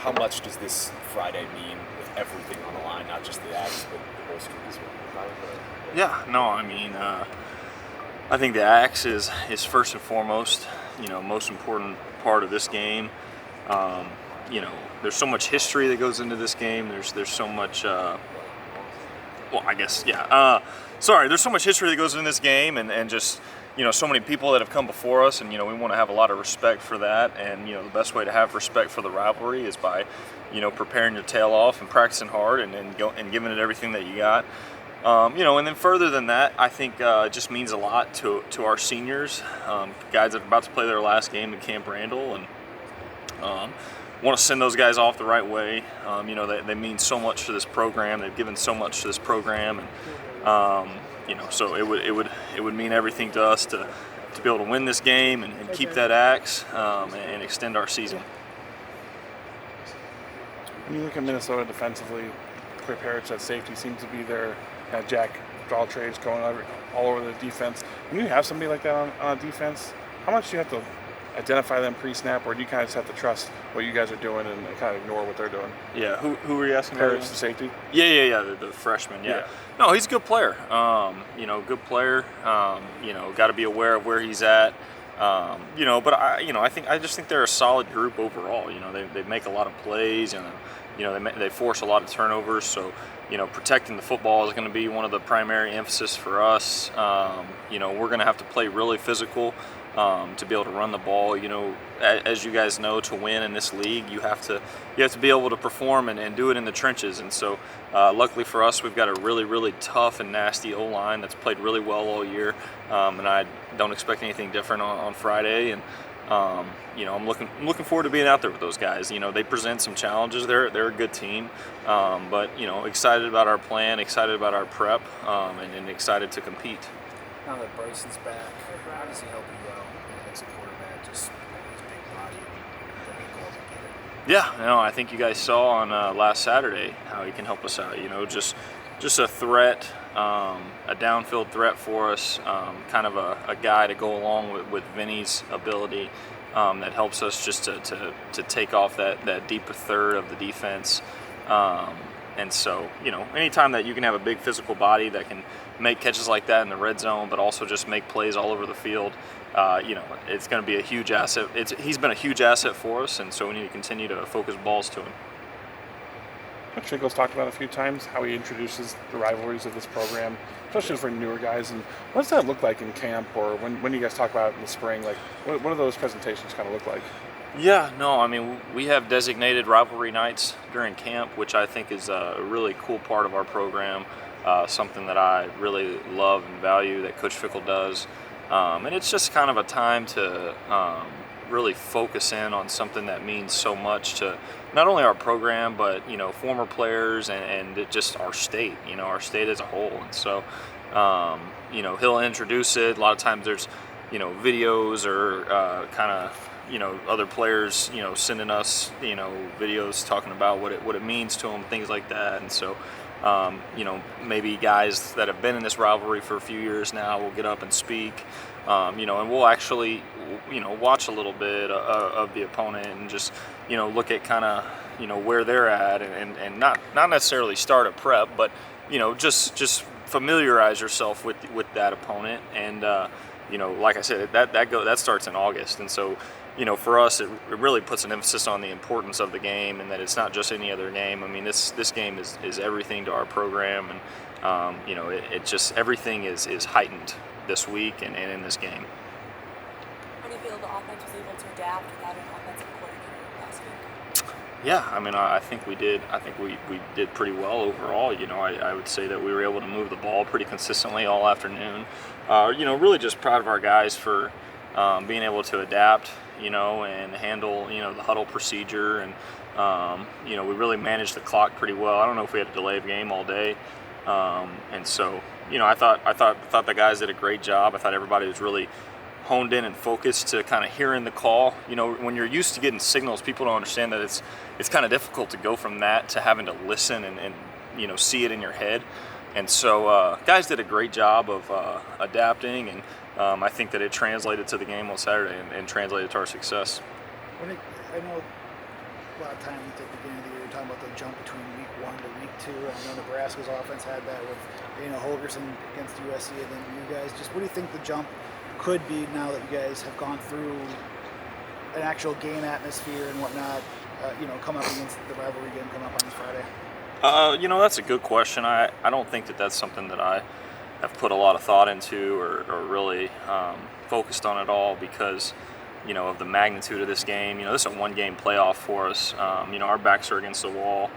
how much does this Friday mean with everything on the line, not just the Axe, but the whole streak as well? Yeah, no, I mean, I think the Axe is first and foremost, most important part of this game. There's so much history that goes into this game. There's so much, there's so much history that goes into this game, and just, so many people that have come before us, and, we want to have a lot of respect for that. And, the best way to have respect for the rivalry is by, preparing your tail off and practicing hard and giving it everything that you got. And then further than that, I think it just means a lot to our seniors, guys that are about to play their last game in Camp Randall, and want to send those guys off the right way. They mean so much to this program. They've given so much to this program, and so it would mean everything to us to be able to win this game and keep that Axe and extend our season. When you look at Minnesota defensively, Quip Harris at safety seems to be their jack draw trades going all over the defense. When you have somebody like that on a defense, how much do you have to identify them pre-snap, or do you kind of just have to trust what you guys are doing and kind of ignore what they're doing? Yeah, who were you asking Harris, about? The safety? Yeah, the freshman, yeah. No, he's a good player. Good player. Got to be aware of where he's at. But I just think they're a solid group overall. They make a lot of plays, and they force a lot of turnovers. So, protecting the football is going to be one of the primary emphasis for us. We're going to have to play really physical to be able to run the ball. As you guys know, to win in this league, you have to be able to perform and do it in the trenches. And so, luckily for us, we've got a really, really tough and nasty O-line that's played really well all year. And I don't expect anything different on Friday. And I'm looking forward to being out there with those guys. They present some challenges. They're a good team, but excited about our plan, excited about our prep, and excited to compete. Now that Bryson's back, how does he help you out as a quarterback? Just his big body and the ankles and get it. Yeah, I think you guys saw on last Saturday how he can help us out. Just a threat, a downfield threat for us, kind of a guy to go along with Vinny's ability that helps us just to take off that deeper third of the defense. And so, anytime that you can have a big physical body that can make catches like that in the red zone, but also just make plays all over the field, it's going to be a huge asset. He's been a huge asset for us, and so we need to continue to focus balls to him. Coach Finkel's talked about a few times how he introduces the rivalries of this program, especially for newer guys. And what does that look like in camp, or when you guys talk about it in the spring? Like, what do those presentations kind of look like? Yeah, no, I mean, we have designated rivalry nights during camp, which I think is a really cool part of our program, something that I really love and value that Coach Fickle does. And it's just kind of a time to really focus in on something that means so much to not only our program, but, former players and just our state, our state as a whole. And so, he'll introduce it. A lot of times there's, videos or kind of, other players, sending us, videos talking about what it means to them, things like that. And so, maybe guys that have been in this rivalry for a few years now will get up and speak, and we'll actually, watch a little bit of the opponent and just, look at kind of, where they're at and not necessarily start a prep, but, just familiarize yourself with that opponent. And, like I said, that starts in August. And so, for us, it really puts an emphasis on the importance of the game, and that it's not just any other game. I mean, this game is everything to our program, and it just everything is heightened this week and in this game. How do you feel the offense was able to adapt without an offensive coordinator last week? Yeah, I mean, I think we did. I think we did pretty well overall. I would say that we were able to move the ball pretty consistently all afternoon. Really just proud of our guys for being able to adapt, and handle, the huddle procedure. And, we really managed the clock pretty well. I don't know if we had a delayed game all day. And so, I thought the guys did a great job. I thought everybody was really honed in and focused to kind of hearing the call. When you're used to getting signals, people don't understand that it's kind of difficult to go from that to having to listen and see it in your head. And so guys did a great job of adapting, and I think that it translated to the game on Saturday and translated to our success. I know a lot of time at the beginning of the year talking about the jump between week 1 to week 2. I know Nebraska's offense had that with Holgerson against USC, and then you guys. Just what do you think the jump could be now that you guys have gone through an actual game atmosphere and whatnot? Come up against the rivalry game come up on this Friday. That's a good question. I don't think that that's something that I have put a lot of thought into or really focused on at all because, of the magnitude of this game. This is a one-game playoff for us. Our backs are against the wall,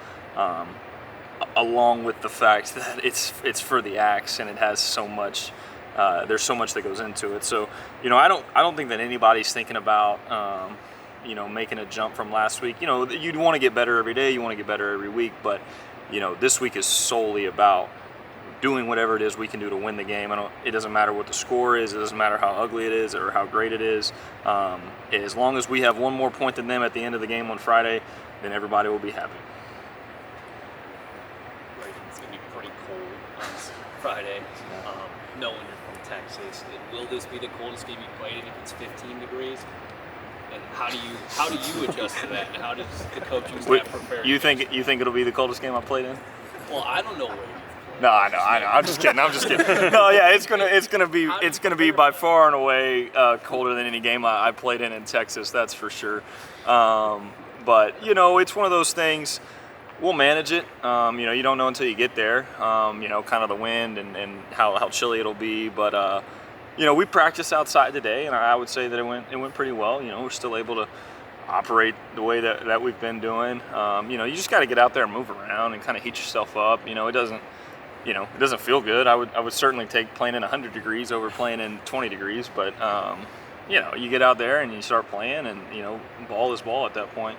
along with the fact that it's for the Axe and it has so much. There's so much that goes into it. So, I don't think that anybody's thinking about, making a jump from last week. You'd want to get better every day. You want to get better every week. But, this week is solely about doing whatever it is we can do to win the game. It doesn't matter what the score is. It doesn't matter how ugly it is or how great it is. As long as we have one more point than them at the end of the game on Friday, then everybody will be happy. It's going to be pretty cold on Friday. Knowing you're from Texas, will this be the coldest game you played in if it's 15 degrees? And how do you adjust to that? And how does the coaching staff prepare? You think it'll be the coldest game I played in? Well, I don't know where you've played. No, I know. I'm just kidding. No, yeah, it's gonna be by far and away colder than any game I played in Texas. That's for sure. But it's one of those things. We'll manage it. You don't know until you get there. Kind of the wind and how chilly it'll be. But we practiced outside today, and I would say that it went pretty well. We're still able to operate the way that we've been doing. You just got to get out there and move around and kind of heat yourself up. It doesn't feel good. I would certainly take playing in 100 degrees over playing in 20 degrees. But you get out there and you start playing, and ball is ball at that point.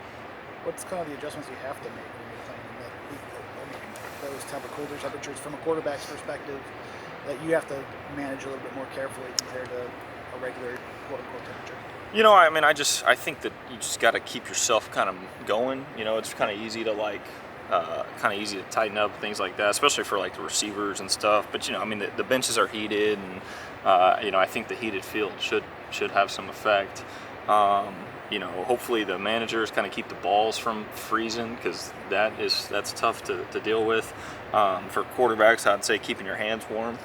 What's kind of the adjustments you have to make when you're playing in those type of colder temperatures from a quarterback's perspective that you have to manage a little bit more carefully compared to a regular quote-unquote temperature? I think that you just got to keep yourself kind of going. It's kind of easy to easy to tighten up, things like that, especially for the receivers and stuff. But the benches are heated, and I think the heated field should have some effect. Hopefully the managers kind of keep the balls from freezing, because that's tough to deal with. For quarterbacks, I'd say keeping your hands warm,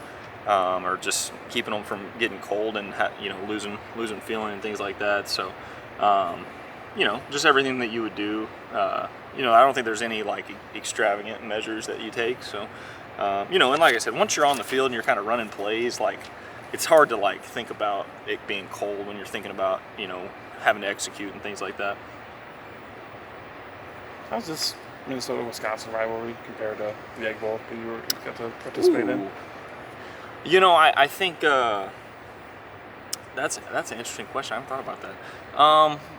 or just keeping them from getting cold and losing feeling and things like that. So just everything that you would do. I don't think there's any extravagant measures that you take. So and like I said, once you're on the field and you're kind of running plays, it's hard to think about it being cold when you're thinking about having to execute and things like that. How's this Minnesota-Wisconsin rivalry compared to the Egg Bowl that you got to participate in? I think that's an interesting question. I haven't thought about that.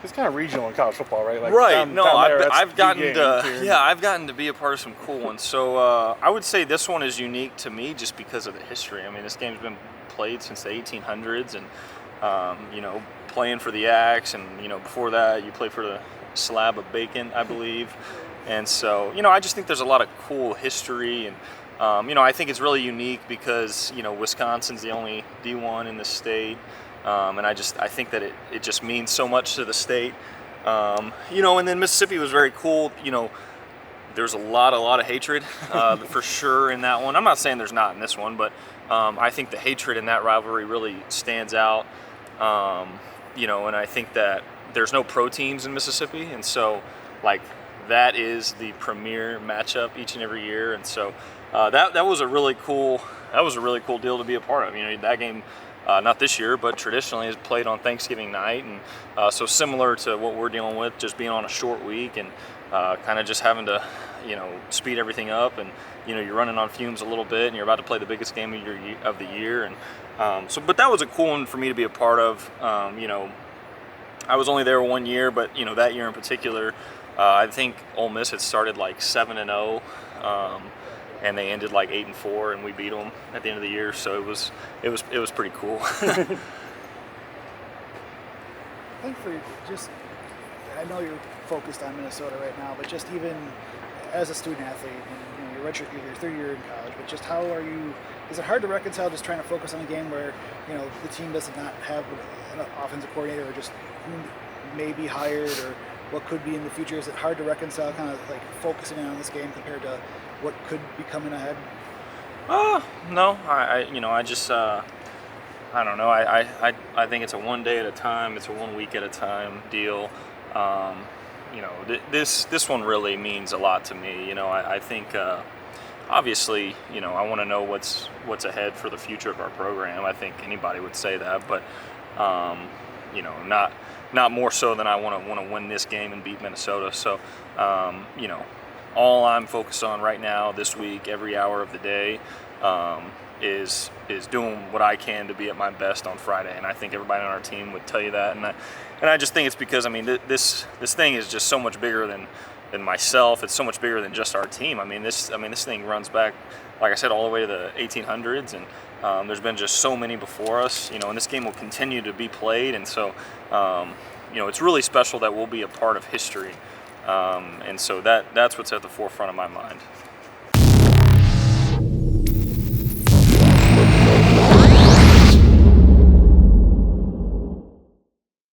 It's kind of regional in college football, right? Right. I've I've gotten to be a part of some cool ones. So I would say this one is unique to me just because of the history. This game's been played since the 1800s, and playing for the Axe, and before that you played for the Slab of Bacon, I believe. And so I just think there's a lot of cool history, and I think it's really unique because Wisconsin's the only D1 in the state. And I think that it just means so much to the state. And then Mississippi was very cool. There's a lot of hatred for sure in that one. I'm not saying there's not in this one, but I think the hatred in that rivalry really stands out. And I think that there's no pro teams in Mississippi, and so that is the premier matchup each and every year. And so that was a really cool deal to be a part of. That game. Not this year, but traditionally is played on Thanksgiving night, and so similar to what we're dealing with, just being on a short week and kind of just having to, speed everything up, and you're running on fumes a little bit, and you're about to play the biggest game of the year, and but that was a cool one for me to be a part of. I was only there 1 year, but that year in particular, I think Ole Miss had started 7-0. And they ended 8-4, and we beat them at the end of the year. So it was pretty cool. I think I know you're focused on Minnesota right now, but just even as a student athlete, and you're your third year in college, but just how are you? Is it hard to reconcile just trying to focus on a game where the team does not have an offensive coordinator, or just who may be hired, or what could be in the future? Is it hard to reconcile kind of like focusing in on this game compared to what could be coming ahead? No, I just, I don't know. I think it's a one day at a time. It's a 1 week at a time deal. This one really means a lot to me. I think, obviously, I want to know what's ahead for the future of our program. I think anybody would say that, but, not more so than I want to win this game and beat Minnesota. So, all I'm focused on right now, this week, every hour of the day, is doing what I can to be at my best on Friday. And I think everybody on our team would tell you that. And I just think it's because this thing is just so much bigger than myself. It's so much bigger than just our team. This thing runs back, like I said, all the way to the 1800s, and there's been just so many before us. And this game will continue to be played, and so it's really special that we'll be a part of history. And so that's what's at the forefront of my mind.